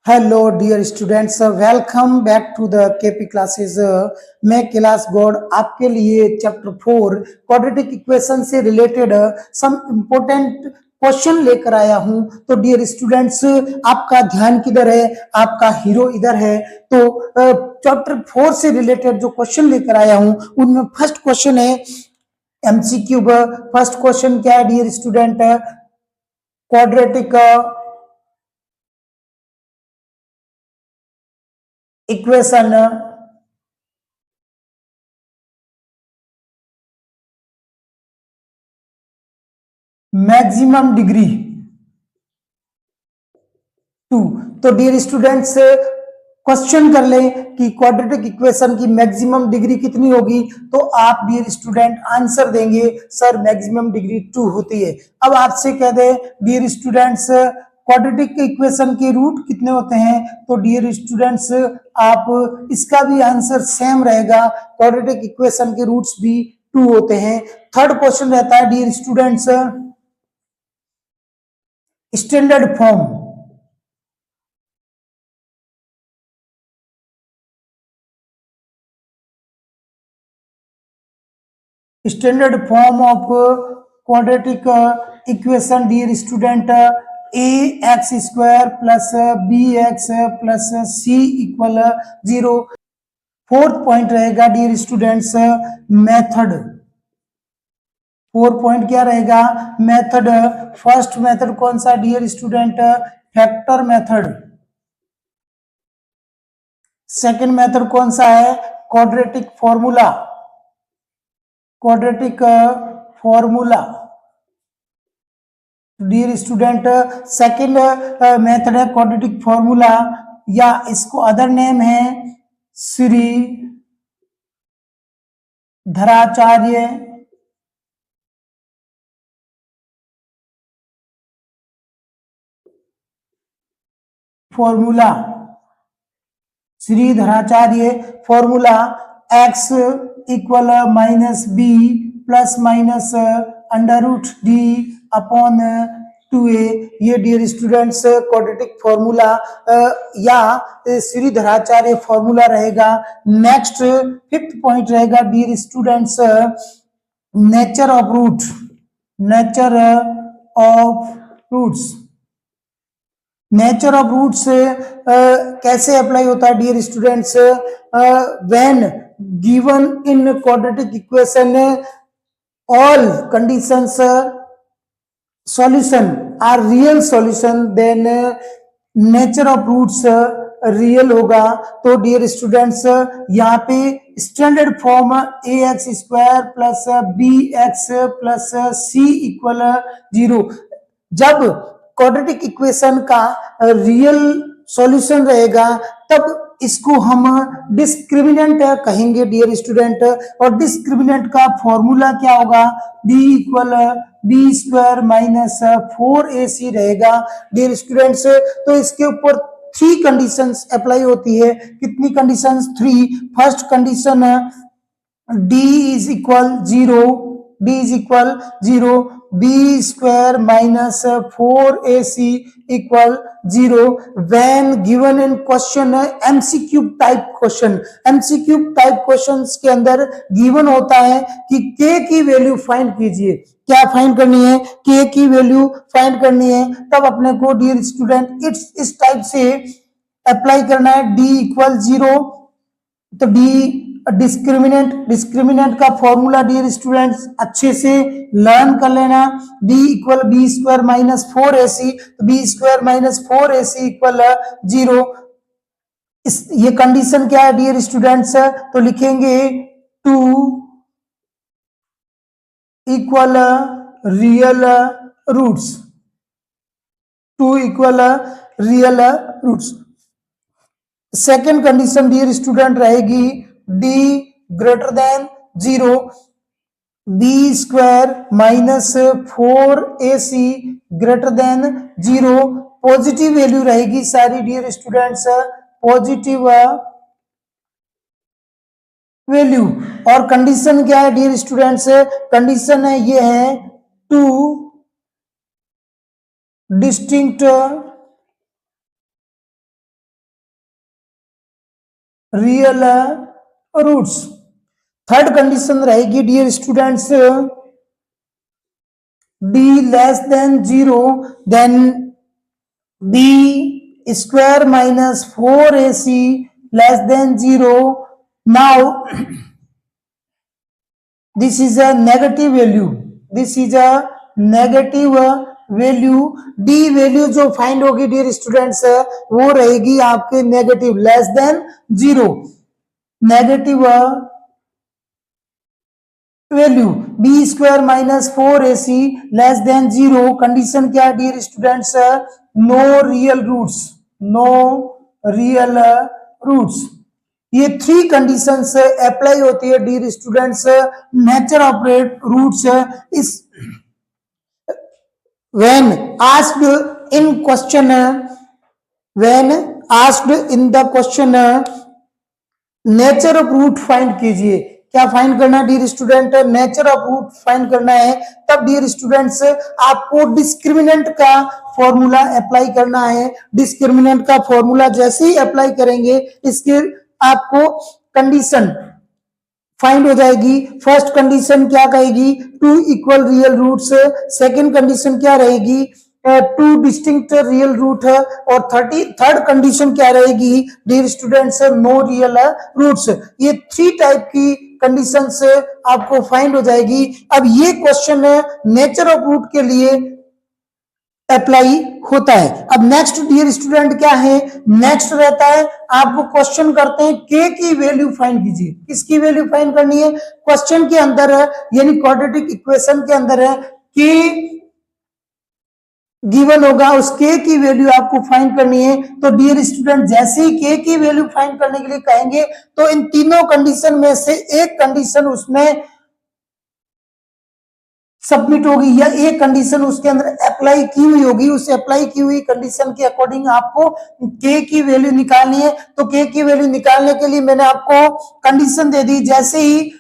Hello dear students, welcome back to the KP classes. मैं कैलाश गौड़ आपके लिए चैप्टर 4 क्वाड्रेटिक इक्वेशन से रिलेटेड सम इम्पोर्टेंट क्वेश्चन लेकर आया हूं। तो डियर स्टूडेंट्स, आपका ध्यान किधर है? आपका हीरो इधर है। तो चैप्टर 4 से रिलेटेड जो क्वेश्चन लेकर आया हूं उनमें फर्स्ट क्वेश्चन है एमसीक्यू। फर्स्ट क्वेश्चन क्या है dear student? Quadratic equation maximum degree 2। तो डियर स्टूडेंट्स, क्वेश्चन कर लें कि क्वाड्रेटिक इक्वेशन की मैक्सिमम डिग्री कितनी होगी। तो आप डियर स्टूडेंट आंसर देंगे सर मैक्सिमम डिग्री 2 होती है। अब आपसे कह दे डियर स्टूडेंट्स क्वाड्रेटिक इक्वेशन के रूट कितने होते हैं। तो डियर स्टूडेंट्स आप इसका भी आंसर सेम रहेगा, क्वाड्रेटिक इक्वेशन के रूट्स भी 2 होते हैं। थर्ड क्वेश्चन रहता है dear students standard form. Standard form of quadratic equation dear student A X square plus B X plus C equal 0। Fourth point रहेगा dear students method. Fourth point क्या रहेगा? Method. First method कौन सा dear student? Factor method. Second method कौन सा है? Quadratic formula. Quadratic formula dear student second method है quadratic formula, या इसको अदर नेम है Shri धराचार्य formula. Shridharacharya formula x equal minus B plus minus under root D upon 2a। ये dear students quadratic formula या Shridharacharya formula रहेगा। नेक्स्ट फिफ्थ पॉइंट रहेगा dear students nature of root. Nature of roots. Nature of roots कैसे apply होता है dear students? When given in quadratic equation all conditions solution are real solution, then nature of roots real होगा। तो dear students यहाँ पे standard form ए X square plus B X plus C equal 0। जब quadratic equation का real solution रहेगा तब इसको हम डिस्क्रिमिनेंट कहेंगे डियर स्टूडेंट। और डिस्क्रिमिनेंट का फॉर्मूला क्या होगा? D equal B square minus 4ac रहेगा डियर स्टूडेंट्स। तो इसके ऊपर 3 कंडीशंस अप्लाई होती है। कितनी conditions? 3। First condition D is equal 0। D is equal 0, B square minus 4ac equal 0 when given in question MCQ type question. MCQ type questions के अंदर given होता है कि k की वैल्यू फाइंड कीजिए। क्या फाइंड करनी है? k की वैल्यू फाइंड करनी है। तब अपने को डियर स्टूडेंट इस टाइप से अप्लाई करना है d इक्वल 0। तो डी डिस्क्रिमिनेंट का फॉर्मूला डियर स्टूडेंट्स अच्छे से लर्न कर लेना। D equal B square minus 4ac, तो B square minus 4ac equal 0। ये कंडीशन क्या है डियर स्टूडेंट्स? तो लिखेंगे 2 equal real roots. 2 equal real roots. Second condition dear student रहेगी D greater than 0, B square minus 4ac greater than 0। Positive value रहेगी सारी dear students, positive value. और condition क्या है डियर स्टूडेंट्स? कंडीशन है ये है 2 distinct real roots. Third condition रहेगी dear students, d less than 0, then b square minus 4ac less than 0. Now this is a negative value, this is a negative value. D value जो find होगी dear students वो रहेगी आपके negative less than 0, negative value B square minus 4ac less than 0। Condition क्या है dear students, no real roots, no real roots. ये three condition apply होती है dear students nature of roots इस when asked in question, when asked in the question nature of root find कीजिए। क्या find करना है dear student, nature of root find करना है। तब डियर स्टूडेंट्स आपको डिस्क्रिमिनेंट का फॉर्मूला अप्लाई करना है। डिस्क्रिमिनेंट का फॉर्मूला जैसे ही अप्लाई करेंगे इसके आपको कंडीशन फाइंड हो जाएगी। फर्स्ट कंडीशन क्या कहेगी, two equal real roots. Second condition क्या रहेगी, टू डिस्टिंक्ट रियल रूट है। और थर्ड कंडीशन क्या रहेगी dear students, no real roots. ये थ्री टाइप की कंडीशन से आपको फाइंड हो जाएगी। अब ये क्वेश्चन नेचर ऑफ रूट के लिए अप्लाई होता है। अब नेक्स्ट डियर स्टूडेंट क्या है, नेक्स्ट रहता है आपको क्वेश्चन करते हैं के की वैल्यू फाइंड कीजिए। किसकी वैल्यू फाइंड करनी है, क्वेश्चन के अंदर है यानी क्वाड्रेटिक इक्वेशन के अंदर है के गिवन होगा, उस के की वैल्यू आपको फाइंड करनी है। तो डियर स्टूडेंट जैसे ही के की वैल्यू फाइंड करने के लिए कहेंगे तो इन तीनों कंडीशन में से एक कंडीशन उसमें सबमिट होगी या एक कंडीशन उसके अंदर अप्लाई की हुई होगी। उस अप्लाई की हुई कंडीशन के अकॉर्डिंग आपको के की वैल्यू निकालनी है। तो के की वैल्यू निकालने के लिए मैंने आपको कंडीशन दे दी, जैसे ही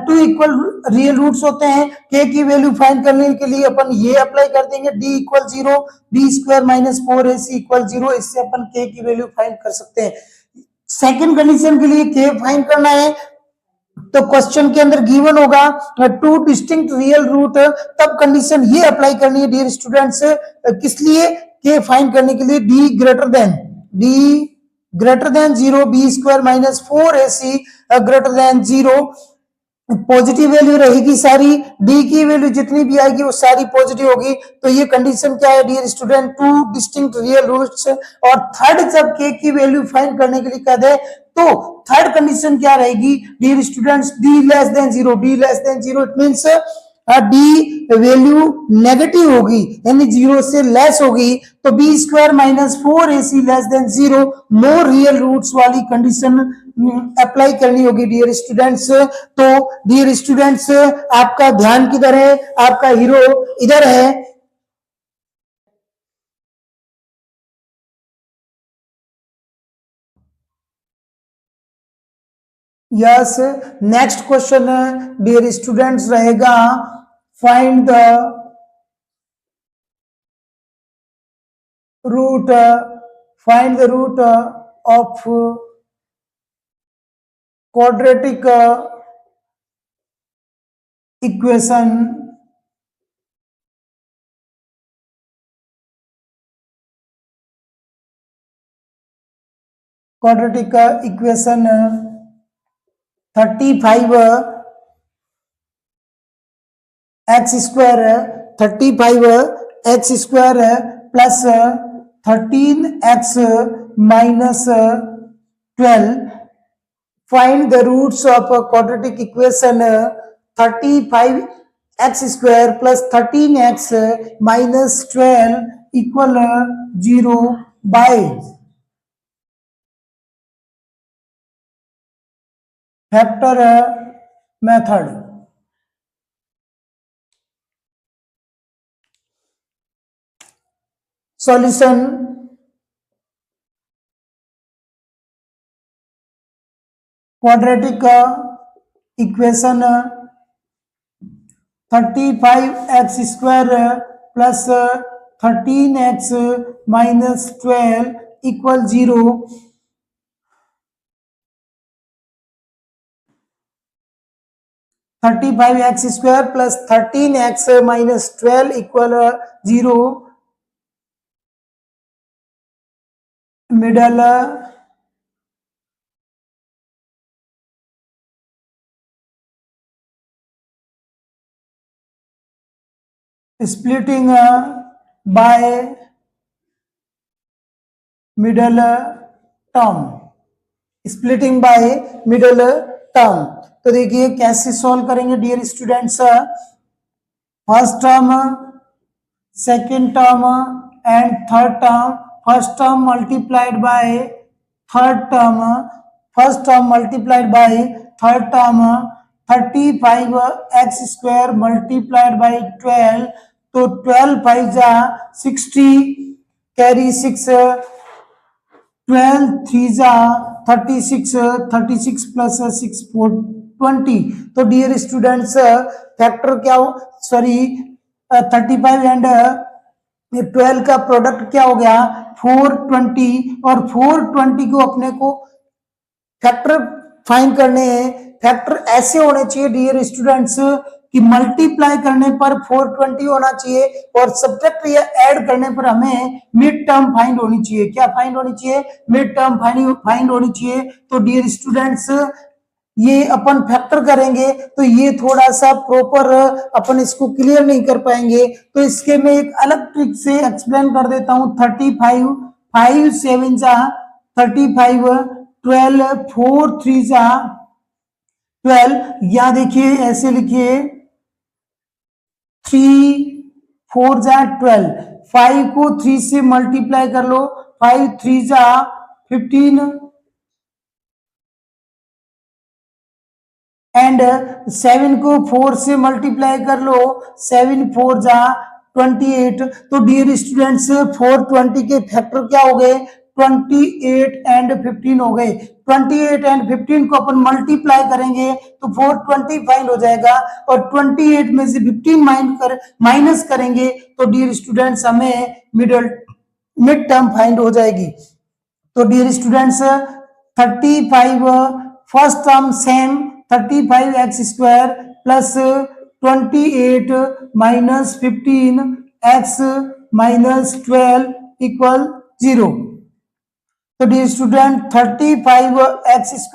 टू इक्वल रियल रूट्स होते हैं के की वैल्यू फाइंड करने के लिए अपन ये अप्लाई कर देंगे, D equal 0, B square minus 4ac equal 0। इससे अपन के की वैल्यू फाइंड कर सकते हैं। सेकेंड कंडीशन के लिए के फाइंड करना है तो क्वेश्चन के अंदर गिवन होगा टू डिस्टिंक्ट रियल रूट, तब कंडीशन ये अप्लाई करनी है डियर स्टूडेंट्स किस लिए, के फाइंड करने के लिए D greater than 0, B square minus 4ac greater than 0। Positive value रहेगी सारी, डी की वैल्यू जितनी भी आएगी वो सारी पॉजिटिव होगी। तो ये कंडीशन क्या है dear student, two distinct real roots. और थर्ड जब के की वैल्यू फाइंड करने के लिए कह दे तो थर्ड कंडीशन क्या रहेगी dear students, D less than 0, D less than 0 it means D value negative होगी यानी 0 से लेस होगी। तो B square minus 4ac less than 0, no real roots वाली कंडीशन अप्लाई करनी होगी डियर स्टूडेंट्स। तो डियर स्टूडेंट्स आपका ध्यान किधर है, आपका हीरो इधर है। Yes, next question dear students रहेगा find the root, find the root of quadratic equation, quadratic equation 35 x square, 35 x square plus 13x minus 12। Find the roots of quadratic equation 35x square plus 13x minus 12 equal 0 by factor method. Solution, quadratic equation 35x square plus 13x minus 12 equal 0। 35x² plus 13x minus 12 equal 0. Middle splitting by middle term, splitting by middle term. तो देखिए कैसे solve करेंगे dear students, first term, second term and third term. First term multiplied by third term, first term multiplied by third term. 35x² multiplied by 12, तो 12 5 जा 60, carry 6, 12 3 जा 36, 36 plus 6 4 20. तो dear students factor क्या हो, सॉरी 35 एंड 12 का product क्या हो गया 420, और 420 को अपने को फैक्टर फाइंड करने हैं. फैक्टर ऐसे होने चाहिए डियर स्टूडेंट्स कि मल्टीप्लाई करने पर 420 होना चाहिए और सब्ट्रैक्ट या ऐड करने पर हमें मिड टर्म फाइंड होनी चाहिए. क्या फाइंड होनी चाहिए, मिड टर्म फाइंड होनी चाहिए. तो डियर स्टूडेंट्स ये अपन फैक्टर करेंगे तो ये थोड़ा सा प्रॉपर अपन इसको क्लियर नहीं कर पाएंगे, तो इसके मैं एक अलग ट्रिक से एक्सप्लेन कर देता हूं. 35 5 7 जा 35, 12 4 3 जा 12. या देखिए ऐसे लिखिए 3 4 जा 12, 5 को 3 से मल्टीप्लाई कर लो, 5 3 जा 15 एंड 7 को 4 से मल्टीप्लाई कर लो, 7 4 जा 28. तो डियर स्टूडेंट्स 420 के फैक्टर क्या हो गए 28 एंड 15 हो गए. 28 एंड 15 को अपन मल्टीप्लाई करेंगे तो 420 फाइंड हो जाएगा, और 28 में से 15 माइनस करेंगे तो डियर स्टूडेंट्स हमें मिड टर्म फाइंड हो जाएगी. तो dear students 35 first term same 35x² plus 28 minus 15x minus 12 equal 0. तो डियर स्टूडेंट 35x²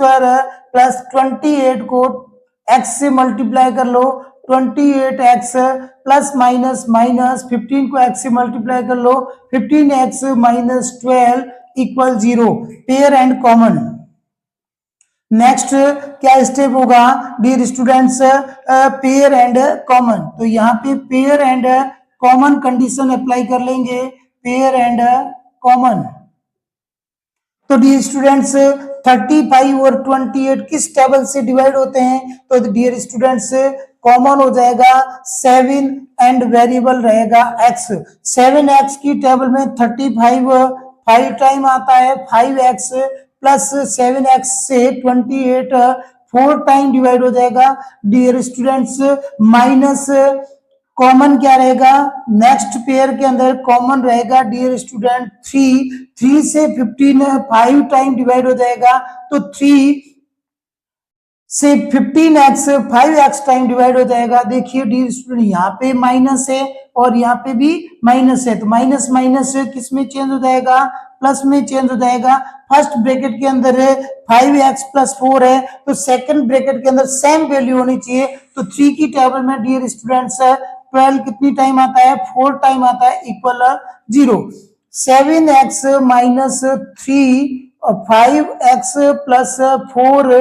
प्लस 28 को x से मल्टीप्लाई कर लो, 28x प्लस माइनस माइनस 15 को x से मल्टीप्लाई कर लो, 15x minus 12 equal 0. Pair and common. Next क्या स्टेप होगा dear students, pair and common. तो यहाँ पे pair and common condition apply कर लेंगे, पेयर एंड कॉमन. तो डियर स्टूडेंट्स 35 और 28 किस टेबल से डिवाइड होते हैं, तो डियर स्टूडेंट्स कॉमन हो जाएगा 7 एंड वेरिएबल रहेगा x. 7x की टेबल में 35 5 टाइम आता है, 5x प्लस 7x से 28 4 टाइम डिवाइड हो जाएगा. डियर स्टूडेंट्स माइनस कॉमन क्या रहेगा, नेक्स्ट पेयर के अंदर कॉमन रहेगा डियर स्टूडेंट 3 से 15 5 टाइम डिवाइड हो जाएगा, तो 3 से 15x 5x टाइम डिवाइड हो जाएगा. देखिए डियर स्टूडेंट यहाँ पे माइनस है और यहाँ पे भी माइनस है, तो माइनस माइनस किस में चेंज हो जाएगा, प्लस में चेंज हो जाएगा. फर्स्ट ब्रैकेट के अंदर 5x प्लस 4 है, तो सेकंड ब्रैकेट के अंदर सेम वैल्यू होनी चाहिए. तो 3 की टेबल में डियर स्टूडेंट्स 12 कितनी टाइम आता है 4 टाइम आता है, इक्वल 0. 7x माइनस 3 और 5x plus 4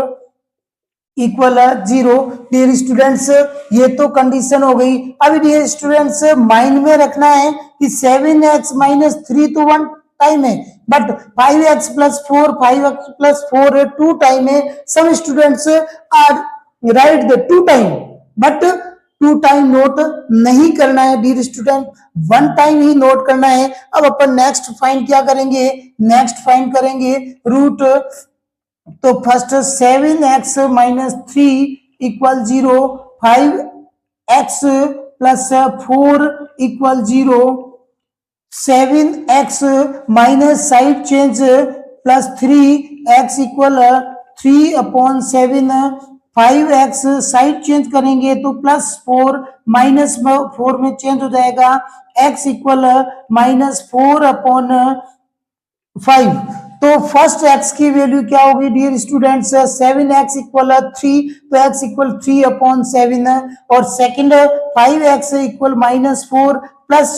equal 0. Dear students ये तो कंडीशन हो गई. अभी डियर स्टूडेंट्स माइंड में रखना है कि 7x माइनस 3 तो 1 टाइम है, but 5x plus 4 5x plus 4 2 time है. Some students are write the 2 time, but 2 time note नहीं करना है डियर स्टूडेंट, 1 टाइम ही नोट करना है. अब अपन नेक्स्ट फाइंड क्या करेंगे, नेक्स्ट फाइंड करेंगे रूट. तो first 7x minus 3 equal 0, 5x plus 4 equal 0, 7x minus side change plus 3x equal 3 upon 7, 5x side change करेंगे तो +4 -4 में चेंज हो जाएगा, x इक्वल -4/5। तो फर्स्ट x की वैल्यू क्या होगी डियर स्टूडेंट्स, 7x इक्वल 3, तो x इक्वल 3/7, और second 5x equal -4 plus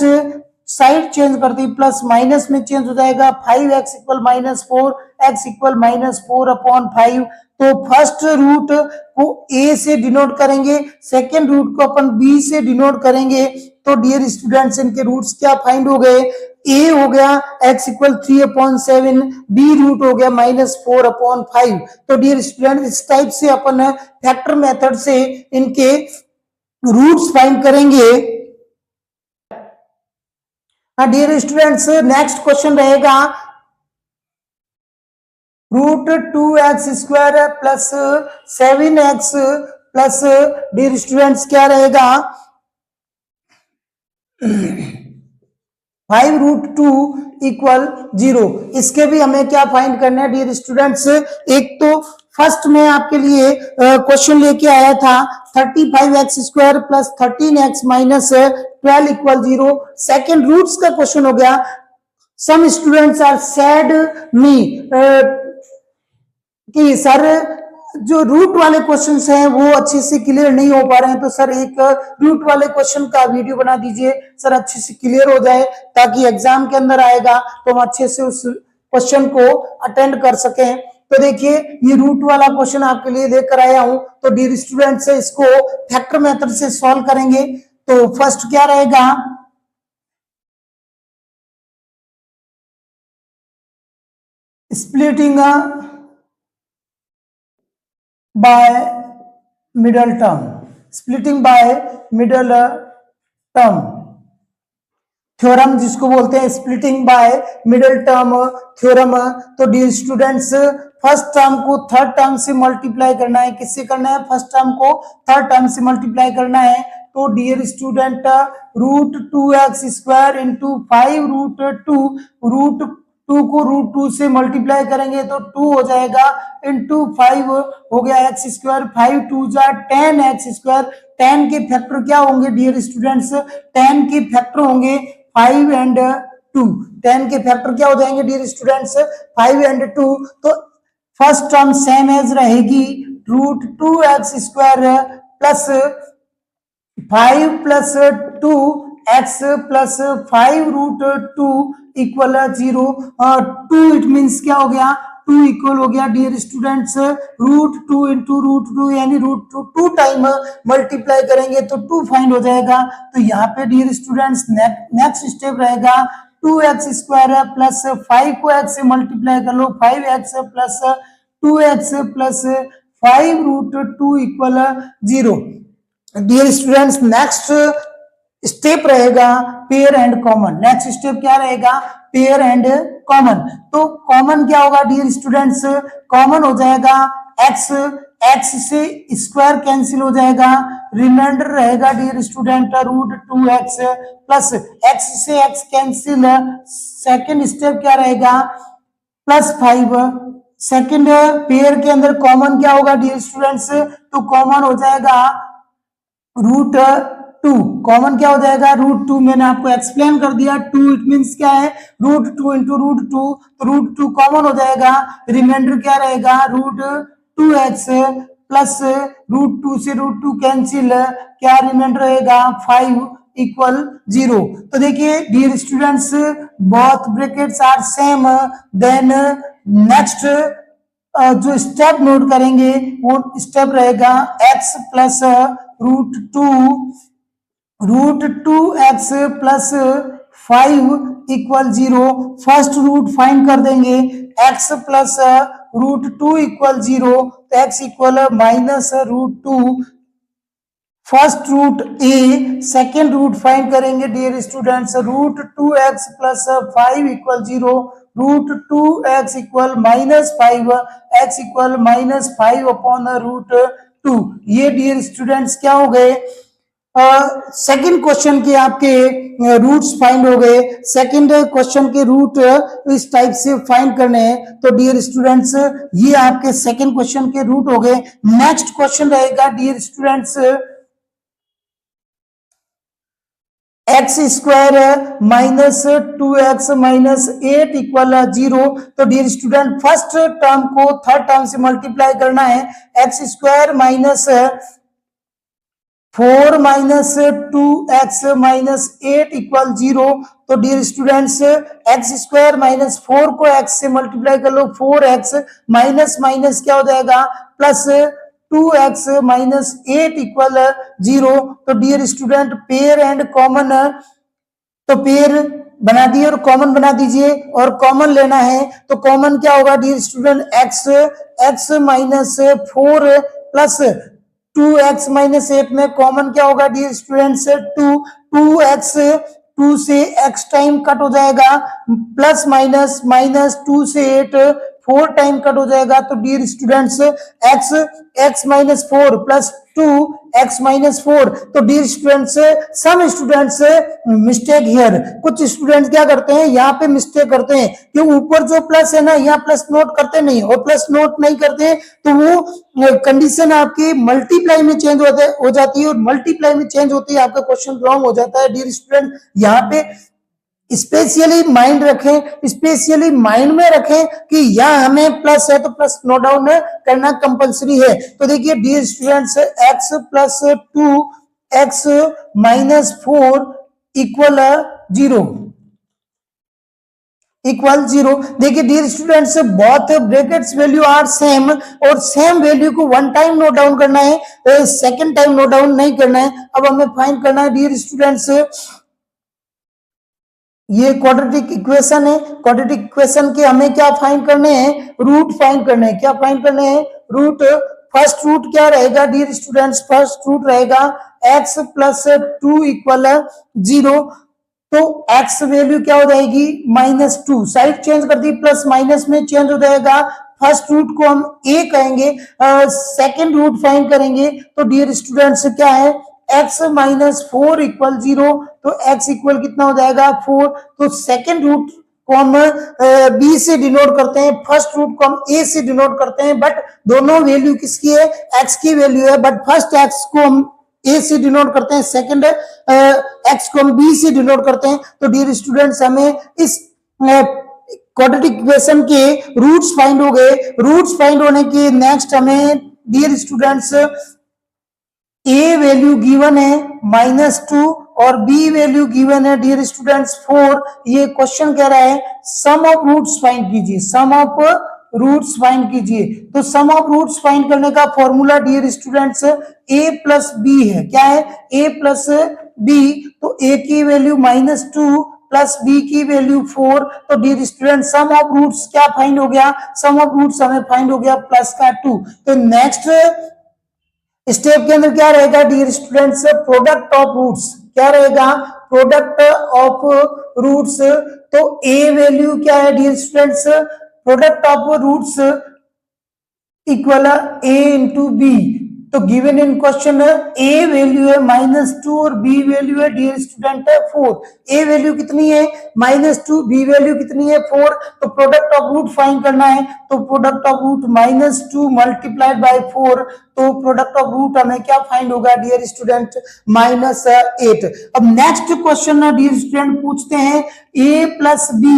side change करते ही प्लस माइनस में चेंज हो जाएगा, 5x इक्वल -4, x इक्वल -4/5। तो फर्स्ट रूट को a से डिनोट करेंगे, सेकेंड रूट को अपन b से डिनोट करेंगे। तो डियर स्टूडेंट्स इनके रूट्स क्या फाइंड हो गए, a हो गया x इक्वल 3/7, b रूट हो गया -4/5। तो डियर स्टूडेंट इस टाइप से अपन फैक्टर मेथड से इनके रूट्स फाइंड करेंगे। डियर स्टूडेंट्स नेक्स्ट क्वेश्चन रहेगा √2x² plus 7x plus, dear students क्या रहेगा 5√2 इक्वल 0। इसके भी हमें क्या फाइंड करना है डियर स्टूडेंट्स, एक तो फर्स्ट में आपके लिए क्वेश्चन लेके आया था 35x² plus 13x minus 12 equal 0। Second roots का क्वेश्चन हो गया, some students are said me कि सर जो रूट वाले क्वेश्चंस हैं वो अच्छे से क्लियर नहीं हो पा रहे हैं, तो सर एक रूट वाले क्वेश्चन का वीडियो बना दीजिए सर, अच्छे से क्लियर हो जाए ताकि एग्जाम के अंदर आएगा तो हम अच्छे से उस क्वेश्चन को अटेंड कर सकें। तो देखिए ये रूट वाला क्वेश्चन आपके लिए लेकर आया हूं, तो डियर स्टूडेंट्स इसको फैक्टर मेथड से सॉल्व करेंगे। तो फर्स्ट क्या रहेगा, splitting by middle term, splitting by middle term theorem जिसको बोलते हैं splitting by middle term theorem. तो डियर स्टूडेंट्स फर्स्ट टर्म को थर्ड टर्म से मल्टीप्लाई करना है, किससे करना है, फर्स्ट टर्म को थर्ड टर्म से मल्टीप्लाई करना है। तो डियर स्टूडेंट √2x² इंटू 5√2, √2 को √2 से मल्टीप्लाई करेंगे तो 2 हो जाएगा, इंटू 5 हो गया x², 5 2 जा 10x²। 10 के फैक्टर क्या होंगे डियर स्टूडेंट्स, 10 के फैक्टर होंगे 5 एंड 2। 10 के फैक्टर क्या हो जाएंगे डियर स्टूडेंट्स, 5 एंड 2। तो फर्स्ट टर्म सेम एज रहेगी, √2x² प्लस 5 प्लस 2x प्लस 5√2 इक्वल 0। 2 इट मीन्स क्या हो गया, 2 इक्वल हो गया डियर स्टूडेंट्स √2 इंटू √2 यानी √2 2 टाइम मल्टीप्लाई करेंगे तो 2 फाइंड हो जाएगा। तो यहाँ पे डियर स्टूडेंट्स नेक्स्ट स्टेप रहेगा 2x² प्लस 5 को x से मल्टीप्लाई कर लो, 5x प्लस 2x प्लस 5√2 इक्वल 0। डियर स्टूडेंट्स नेक्स्ट स्टेप रहेगा pair and common. Next step क्या रहेगा, पेयर एंड कॉमन। तो कॉमन क्या होगा डियर स्टूडेंट्स, कॉमन हो जाएगा x, x से स्क्वायर कैंसिल हो जाएगा, रिमाइंडर रहेगा dear student √2x plus x से x कैंसिल। सेकेंड स्टेप क्या रहेगा +5। सेकेंड पेयर के अंदर कॉमन क्या होगा डियर स्टूडेंट्स, तो कॉमन हो जाएगा √2। कॉमन क्या हो जाएगा √2, मैंने आपको एक्सप्लेन कर दिया। 2 इट मींस क्या है √2 इंटू √2, तो √2 कॉमन हो जाएगा, रिमाइंडर क्या रहेगा √2x प्लस √2 से √2 कैंसिल, क्या रिमाइंडर रहेगा 5 इक्वल 0। तो देखिए dear students both brackets are same, then next जो स्टेप नोट करेंगे वो स्टेप रहेगा x plus √2x plus 5 equal 0। First root find कर देंगे, x प्लस √2 इक्वल 0, तो x equal -√2 first root a। Second root find करेंगे dear students √2x plus 5 equal 0, √2x equal -5, x equal -5/√2। ये dear students क्या हो गए second question के आपके रूट्स फाइंड हो गए। सेकंड क्वेश्चन के रूट इस टाइप से फाइंड करने हैं। तो डियर स्टूडेंट्स ये आपके सेकंड क्वेश्चन के रूट हो गए। नेक्स्ट क्वेश्चन रहेगा dear students x square minus 2x minus 8 equal 0। तो डियर स्टूडेंट फर्स्ट टर्म को थर्ड टर्म से मल्टीप्लाई करना है। X square minus 4 minus 2x minus 8 equal 0। तो dear students x square minus 4 को x से मल्टीप्लाई कर लो, 4x माइनस माइनस क्या हो जाएगा प्लस 2x माइनस 8 इक्वल 0। तो dear student pair and common, तो पेयर बना दिए और कॉमन बना दीजिए और कॉमन लेना है। तो कॉमन क्या होगा dear student x minus 4 plus 2x minus 8 में कॉमन क्या होगा डियर स्टूडेंट्स 2x, 2 से x टाइम कट हो जाएगा, प्लस माइनस माइनस 2 से 8 4 टाइम कट हो जाएगा। तो dear students x minus 4 plus 2x minus 4। तो dear students some students mistake here, कुछ स्टूडेंट्स क्या करते हैं यहाँ पे मिस्टेक करते हैं कि ऊपर जो प्लस है ना यहाँ प्लस नोट करते नहीं और प्लस नोट नहीं करते तो वो कंडीशन आपकी मल्टीप्लाई में चेंज हो जाती है और मल्टीप्लाई में चेंज होती है आपका क्वेश्चन रॉन्ग हो जाता है। डियर स्टूडेंट यहाँ पे स्पेशली माइंड रखें, स्पेशली माइंड में रखें कि यहाँ हमें प्लस है तो प्लस नोट डाउन करना कंपलसरी है। तो देखिए dear students x plus 2x minus 4 equal 0 equal 0। देखिए dear students both brackets value are same और सेम वैल्यू को वन टाइम नोट डाउन करना है, सेकंड टाइम नोट डाउन नहीं करना है। अब हमें फाइंड करना है डियर स्टूडेंट्स ये क्वाड्रेटिक इक्वेशन है, क्वाड्रेटिक इक्वेशन के हमें क्या फाइंड करने हैं रूट फाइंड करने हैं। क्या फाइंड करने हैं रूट। फर्स्ट रूट क्या रहेगा डियर स्टूडेंट्स, फर्स्ट रूट रहेगा x प्लस 2 इक्वल 0। तो x वैल्यू क्या हो जाएगी माइनस 2, साइड चेंज कर दी प्लस माइनस में चेंज हो जाएगा। फर्स्ट रूट को हम a कहेंगे, सेकेंड रूट फाइंड करेंगे। तो डियर स्टूडेंट्स क्या है x माइनस 4 इक्वल 0। तो x इक्वल कितना हो जाएगा 4। तो सेकेंड रूट को हम b से डिनोट करते हैं, फर्स्ट रूट को हम a से डिनोट करते हैं, बट दोनों वैल्यू किसकी है x की वैल्यू है, बट फर्स्ट x को हम a से डिनोट करते हैं, सेकंड x को हम b से डिनोट करते हैं। तो डियर स्टूडेंट्स हमें इस क्वाड्रेटिक इक्वेशन के रूट्स फाइंड हो गए। रूट्स फाइंड होने के नेक्स्ट हमें dear students a value given है -2 और b वैल्यू गिवन है डियर स्टूडेंट्स 4। ये क्वेश्चन कह रहा है सम ऑफ रूट्स फाइंड कीजिए, सम ऑफ रूट्स फाइंड कीजिए। तो सम ऑफ रूट्स फाइंड करने का formula dear students a plus b है। क्या है a प्लस बी। तो a की वैल्यू -2 प्लस b की वैल्यू 4। तो dear student sum of roots क्या फाइंड हो गया, सम ऑफ रूट्स हमें फाइंड हो गया प्लस का 2। तो नेक्स्ट स्टेप के अंदर क्या रहेगा dear students product of roots. क्या रहेगा प्रोडक्ट ऑफ रूट्स। तो a वैल्यू क्या है dear students, product of roots equal a into B. तो given in question a value है -2 और b वैल्यू है डियर स्टूडेंट 4। a वैल्यू कितनी है -2, b वैल्यू कितनी है 4। तो प्रोडक्ट ऑफ रूट फाइंड करना है। तो product of root -2 multiplied by 4। तो प्रोडक्ट ऑफ रूट हमें क्या फाइंड होगा डियर स्टूडेंट -8। अब नेक्स्ट क्वेश्चन डियर स्टूडेंट पूछते हैं a plus b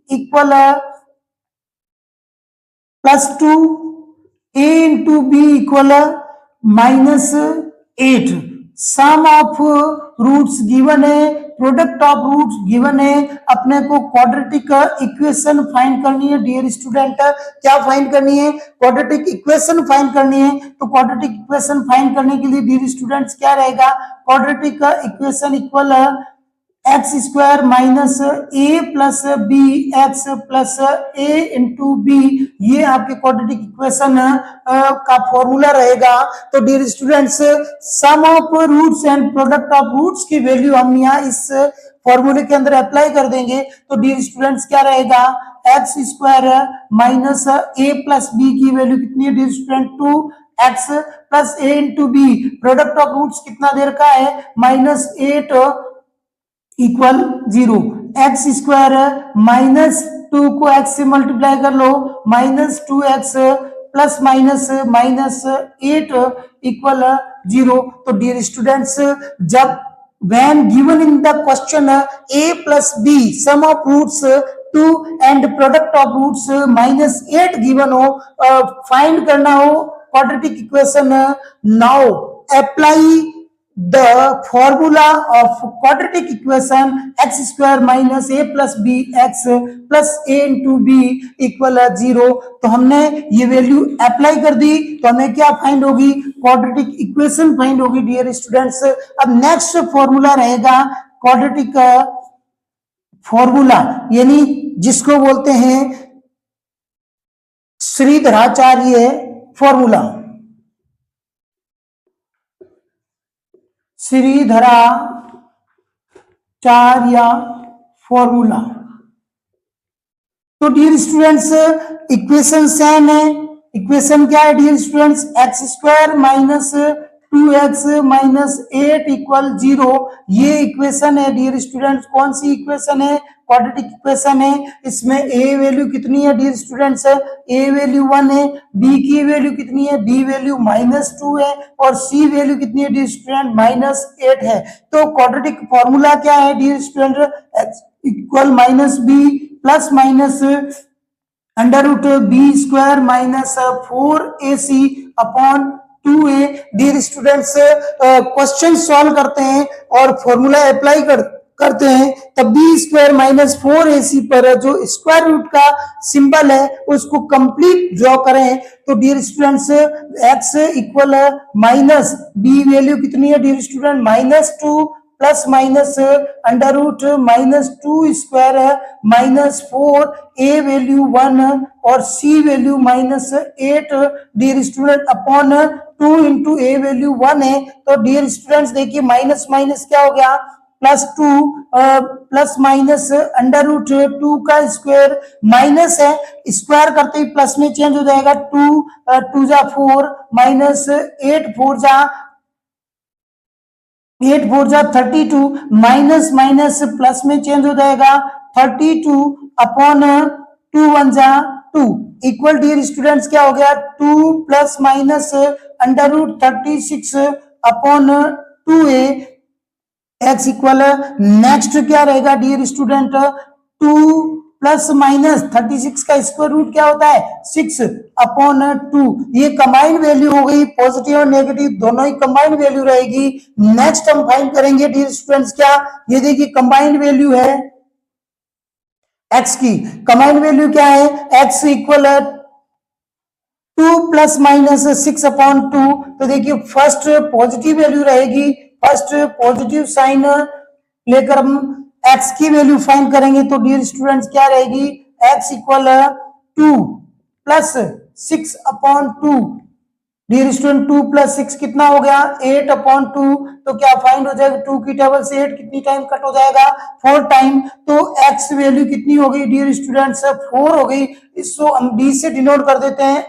equal +2, a into b equal -8। Sum of roots given है, प्रोडक्ट ऑफ रूट्स गिवन है, अपने को क्वाड्रेटिक इक्वेशन फाइंड करनी है डियर स्टूडेंट। क्या फाइंड करनी है क्वाड्रेटिक इक्वेशन फाइंड करनी है। तो क्वाड्रेटिक इक्वेशन फाइंड करने के लिए डियर स्टूडेंट्स क्या रहेगा quadratic equation equal X square minus ए प्लस बी एक्स प्लस ए इंटू बी। ये आपके क्वाड्रेटिक इक्वेशन का फॉर्मूला रहेगा। तो dear students sum of roots and product of roots की वैल्यू हम यहाँ इस फॉर्मूले के अंदर अप्लाई कर देंगे। तो डियर स्टूडेंट्स क्या रहेगा एक्स स्क्वायर माइनस ए प्लस बी की वैल्यू कितनी है dear student 2 x plus A into b, product of roots कितना दे रखा है -8 इक्वल 0, एक्स स्क्वायर -2 को x से मल्टीप्लाई कर लो, -2x प्लस -8 इक्वल 0। तो डियर स्टूडेंट्स, जब when given in the question a plus b sum of roots 2 and product of roots -8 given हो, find करना हो quadratic equation, now apply the formula of quadratic equation x square minus a plus b x plus a into b equal 0। तो हमने ये value apply कर दी तो हमें क्या फाइंड होगी, क्वाड्रेटिक इक्वेशन फाइंड होगी डियर स्टूडेंट्स। अब नेक्स्ट फॉर्मूला रहेगा क्वाड्रेटिक फॉर्मूला, यानी जिसको बोलते हैं श्रीधराचार्य फॉर्मूला, श्रीधराचार्य फॉर्मूला। तो डियर स्टूडेंट्स, इक्वेशन सेम है। इक्वेशन क्या है dear students, x square minus 2x minus 8 equal 0, ये इक्वेशन है डियर स्टूडेंट्स। कौन सी इक्वेशन है, क्वाड्रेटिक इक्वेशन है। इसमें a वैल्यू कितनी है डियर स्टूडेंट्स, a वैल्यू 1 है, b की वैल्यू कितनी है, b वैल्यू -2 है, और c वैल्यू कितनी है डियर स्टूडेंट, -8 है। तो क्वाड्रेटिक फॉर्मूला क्या है dear student, x equal -b plus minus under root b square minus 4ac upon 2a। Dear students, question solve करते हैं और फॉर्मूला अप्लाई करते हैं तब बी स्क्वायर माइनस 4ac पर जो स्क्वायर रूट का सिंबल है उसको कंप्लीट ड्रॉ करें। तो dear students, x equal minus b value कितनी है dear student, -2 plus minus under root -2 square -4, a value 1 और c value -8 dear student upon 2 into a value 1 है। तो डियर स्टूडेंट्स देखिए माइनस माइनस क्या हो गया, +2 प्लस माइनस अंडर रूट 2 का स्क्वायर माइनस है, स्क्वायर करते ही प्लस में चेंज हो जाएगा, 2 जा 4 माइनस 8 4 जा 32 माइनस माइनस प्लस में चेंज हो जाएगा, 32 अपॉन 2 1 जा 2 इक्वल डियर स्टूडेंट्स क्या हो गया, 2 plus minus under root 36 upon 2a x equal, next क्या रहेगा डियर स्टूडेंट, 2 प्लस माइनस 36 का स्क्वायर रूट क्या होता है 6 अपॉन 2। ये कंबाइंड वैल्यू हो गई, पॉजिटिव और नेगेटिव दोनों ही कंबाइंड वैल्यू रहेगी। नेक्स्ट हम फाइंड करेंगे डियर स्टूडेंट्स क्या, ये देखिए कंबाइंड वैल्यू है x की, कंबाइंड वैल्यू क्या है, x equal 2 plus minus 6 upon 2। तो देखिए फर्स्ट पॉजिटिव वैल्यू रहेगी, फर्स्ट पॉजिटिव साइन लेकर हम x की वैल्यू फाइंड करेंगे। तो डियर स्टूडेंट्स क्या रहेगी, x equal 2 plus 6 upon 2। Dear student 2 plus 6 कितना हो गया, 8 अपॉन 2। तो क्या फाइंड हो जाएगा, 2 की टेबल से 8 कितनी टाइम कट हो जाएगा, 4 टाइम। तो x वैल्यू कितनी हो गई डियर स्टूडेंट्स, 4 हो गई। इसको हम b से डिनोट कर देते हैं,